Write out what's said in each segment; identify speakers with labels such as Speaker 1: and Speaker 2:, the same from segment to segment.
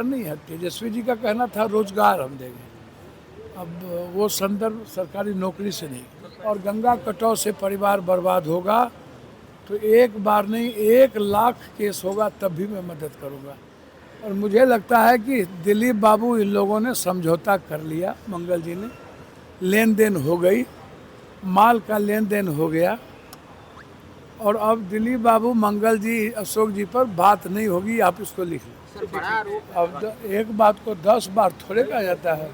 Speaker 1: नहीं है। तेजस्वी जी का कहना था रोजगार हम देंगे, अब वो संदर्भ सरकारी नौकरी से नहीं। और गंगा कटाव से परिवार बर्बाद होगा तो एक बार नहीं 1 लाख केस होगा तब भी मैं मदद करूंगा। और मुझे लगता है कि दिलीप बाबू इन लोगों ने समझौता कर लिया, मंगल जी ने, लेन देन हो गई, माल का लेन देन हो गया और अब दिलीप बाबू मंगल जी अशोक जी पर बात नहीं होगी, आप इसको लिख लो।
Speaker 2: सर बड़ा आरोप
Speaker 1: अब एक बात को 10 बार थोड़े कहा जाता है।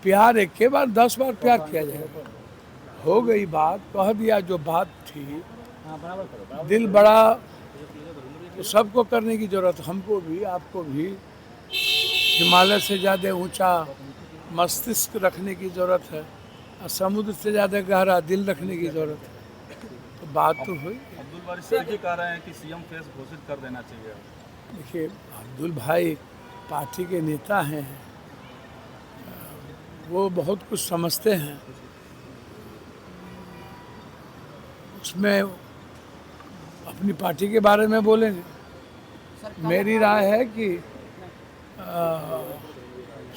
Speaker 1: प्यार एक के बार 10 बार प्यार किया जाएगा। हो गई बात, कह दिया जो बात थी। दिल बड़ा तो सबको करने की जरूरत, हमको भी आपको भी। हिमालय से ज़्यादा ऊंचा मस्तिष्क रखने की ज़रूरत है और समुद्र से ज़्यादा गहरा दिल रखने की ज़रूरत है। तो बात तो हुई।
Speaker 3: अब्दुल बारी सिद्दीकी कह रहे हैं कि सीएम फेस घोषित कर देना चाहिए।
Speaker 1: देखिए, अब्दुल भाई पार्टी के नेता हैं, वो बहुत कुछ समझते हैं। उसमें अपनी पार्टी के बारे में बोलेंगे। मेरी राय है कि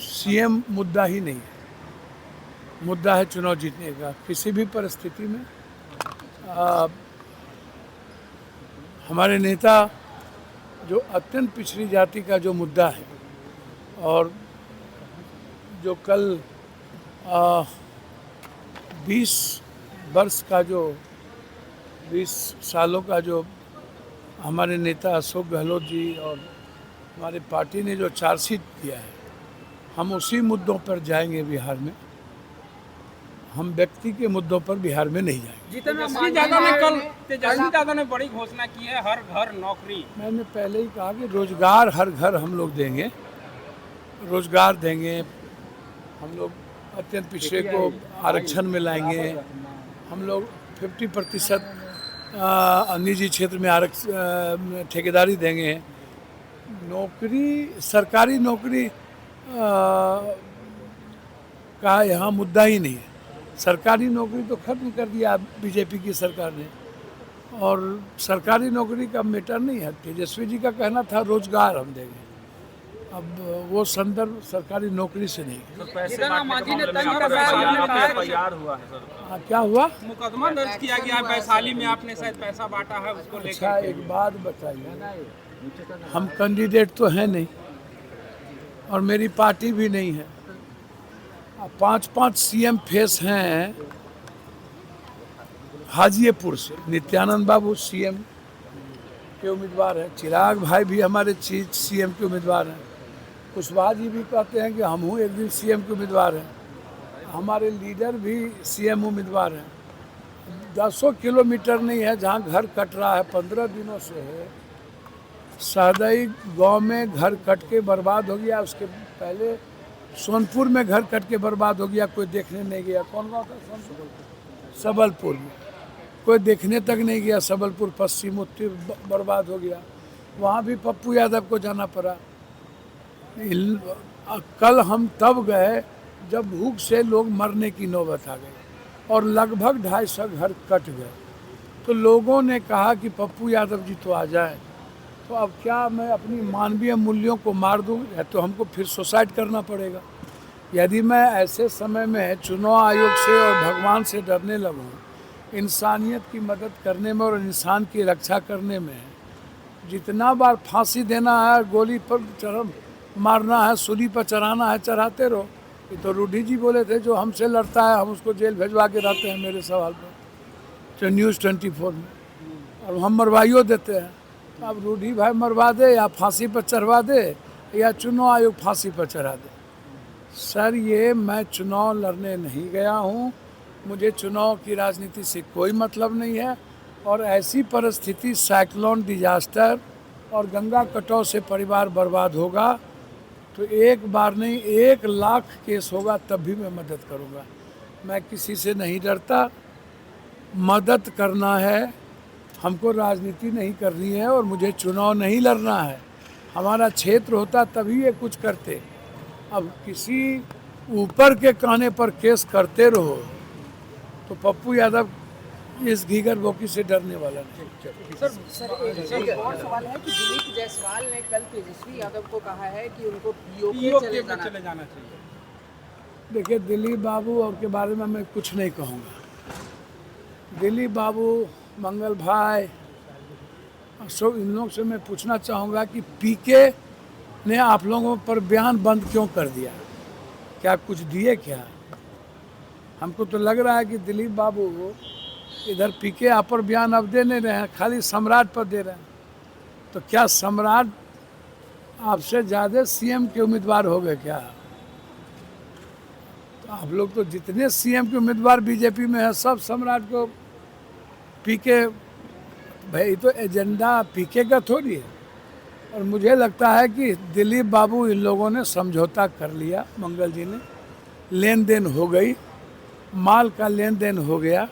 Speaker 1: सीएम मुद्दा ही नहीं है, मुद्दा है चुनाव जीतने का। किसी भी परिस्थिति में हमारे नेता जो अत्यंत पिछड़ी जाति का जो मुद्दा है और जो कल 20 वर्ष का जो 20 सालों का जो हमारे नेता अशोक गहलोत जी और हमारी पार्टी ने जो चार्जशीट किया है, हम उसी मुद्दों पर जाएंगे बिहार में। हम व्यक्ति के मुद्दों पर बिहार में नहीं जाएंगे।
Speaker 2: तेजस्वी यादव ने बड़ी घोषणा की है, हर घर नौकरी।
Speaker 1: मैंने पहले ही कहा कि रोजगार हर घर हम लोग देंगे, रोजगार देंगे। हम लोग अत्यंत पिछड़े को आरक्षण में लाएंगे। हम लोग 50% निजी क्षेत्र में ठेकेदारी देंगे। नौकरी, सरकारी नौकरी का यहाँ मुद्दा ही नहीं है। सरकारी नौकरी तो खत्म कर दिया बीजेपी की सरकार ने, और सरकारी नौकरी का मैटर नहीं है। तेजस्वी जी का कहना था रोजगार हम देंगे, अब वो संदर्भ सरकारी नौकरी से नहीं।
Speaker 3: तैयार हुआ है सर।
Speaker 1: क्या हुआ?
Speaker 2: मुकदमा दर्ज किया गया है वैशाली में, आपने शायद पैसा बांटा है उसको लेकर।
Speaker 1: अच्छा, एक बात बताइए, हम कैंडिडेट तो हैं नहीं और मेरी पार्टी भी नहीं है। 5-5 सीएम फेस हैं हाजीपुर से। नित्यानंद बाबू सीएम के उम्मीदवार हैं, चिराग भाई भी हमारे सीएम के उम्मीदवार हैं, कुशवाहा जी भी कहते हैं कि हम एक दिन सीएम के उम्मीदवार हैं, हमारे लीडर भी सीएम उम्मीदवार हैं। 10 किलोमीटर नहीं है जहाँ घर कट रहा है 15 दिनों से है। सादई गांव में घर कट के बर्बाद हो गया, उसके पहले सोनपुर में घर कट के बर्बाद हो गया, कोई देखने नहीं गया। कौन गाँव था? सोनपुर, सबलपुर में कोई देखने तक नहीं गया। सबलपुर पश्चिम उत्तर बर्बाद हो गया, वहाँ भी पप्पू यादव को जाना पड़ा। कल हम तब गए जब भूख से लोग मरने की नौबत आ गई और लगभग 250 घर कट गए। तो लोगों ने कहा कि पप्पू यादव जी तो आ जाए। तो अब क्या मैं अपनी मानवीय मूल्यों को मार दूं, या तो हमको फिर सुसाइड करना पड़ेगा। यदि मैं ऐसे समय में चुनाव आयोग से और भगवान से डरने लगूं, इंसानियत की मदद करने में और इंसान की रक्षा करने में, जितना बार फांसी देना है, गोली पर मारना है, सूली पर चढ़ाना है, चढ़ाते रहो। ये तो रूढ़ी जी बोले थे, जो हमसे लड़ता है हम उसको जेल भेजवा के रहते हैं, मेरे सवाल पर तो न्यूज़ 24 में, और हम मरवाइयो देते हैं। अब रूढ़ी भाई मरवा दे या फांसी पर चढ़वा दे या चुनाव आयोग फांसी पर चढ़ा दे। सर, ये मैं चुनाव लड़ने नहीं गया हूँ, मुझे चुनाव की राजनीति से कोई मतलब नहीं है। और ऐसी परिस्थिति, साइक्लोन, डिजास्टर और गंगा कटाव से परिवार बर्बाद होगा तो एक बार नहीं 1 लाख केस होगा तब भी मैं मदद करूँगा। मैं किसी से नहीं डरता। मदद करना है, हमको राजनीति नहीं करनी है और मुझे चुनाव नहीं लड़ना है। हमारा क्षेत्र होता तभी ये कुछ करते। अब किसी ऊपर के कहने पर केस करते रहो तो पप्पू यादव इस घीगर बोकी से डरने वाला नहीं।
Speaker 4: सर एक और सवाल है कि दिलीप जायसवाल ने कल तेजस्वी यादव को कहा है कि उनको पीओके
Speaker 2: पीओके
Speaker 4: चले
Speaker 2: पे
Speaker 4: जाना
Speaker 2: चले जाना चाहिए।
Speaker 1: देखिए, दिलीप बाबू और के बारे में मैं कुछ नहीं कहूँगा। दिलीप बाबू, मंगल भाई, अशोक, इन लोग से मैं पूछना चाहूँगा कि पीके ने आप लोगों पर बयान बंद क्यों कर दिया? क्या कुछ दिए क्या? हमको तो लग रहा है कि दिलीप बाबू इधर पीके आप पर बयान अब दे नहीं रहे हैं, खाली सम्राट पर दे रहे हैं। तो क्या सम्राट आपसे ज़्यादा सीएम के उम्मीदवार हो गए क्या? तो आप लोग तो जितने सीएम के उम्मीदवार बीजेपी में हैं, सब सम्राट को पीके, भाई तो एजेंडा पीके का थोड़ी है। और मुझे लगता है कि दिलीप बाबू, इन लोगों ने समझौता कर लिया, मंगल जी ने, लेन देन हो गई, माल का लेन देन हो गया,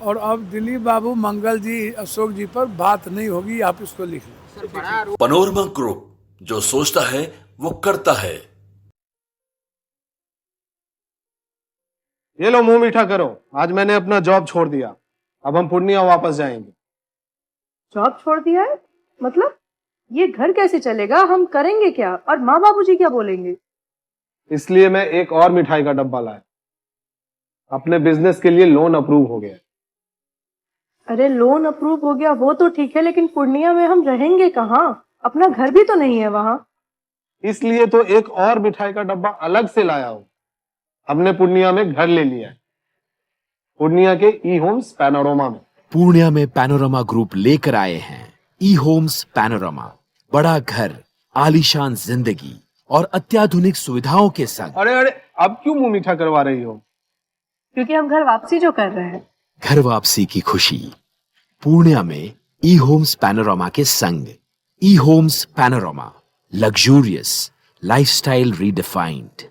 Speaker 1: और अब दिलीप बाबू, मंगल जी, अशोक जी पर बात नहीं होगी। आप इसको लिख लो।
Speaker 4: सर बड़ा आरोप
Speaker 5: पनोरमा ग्रुप, जो सोचता है वो करता है।
Speaker 6: ये लो, मुंह मीठा करो। आज मैंने अपना जॉब छोड़ दिया, अब हम पूर्णिया वापस जाएंगे।
Speaker 7: जॉब छोड़ दिया है? मतलब ये घर कैसे चलेगा? हम करेंगे क्या? और माँ बाबूजी क्या बोलेंगे?
Speaker 6: इसलिए मैं एक और मिठाई का डब्बा लाया। अपने बिजनेस के लिए लोन अप्रूव हो गया।
Speaker 7: अरे लोन अप्रूव हो गया वो तो ठीक है, लेकिन पूर्णिया में हम रहेंगे कहाँ? अपना घर भी तो नहीं है वहाँ।
Speaker 6: इसलिए तो एक और मिठाई का डब्बा अलग से लाया हूं। हमने पूर्णिया में घर ले लिया है, पूर्णिया के ई होम्स पैनोरमा में।
Speaker 8: पूर्णिया में पैनोरमा ग्रुप लेकर आए हैं ई होम्स पैनोरमा। बड़ा घर, आलीशान जिंदगी और अत्याधुनिक सुविधाओं के संग।
Speaker 6: अरे अरे, अब क्यों मुंह मीठा करवा रही हो?
Speaker 7: क्योंकि हम घर वापसी जो कर रहे हैं।
Speaker 8: घर वापसी की खुशी पूर्णिया में ई होम्स पैनोरमा के संग। E Homes Panorama, luxurious lifestyle redefined.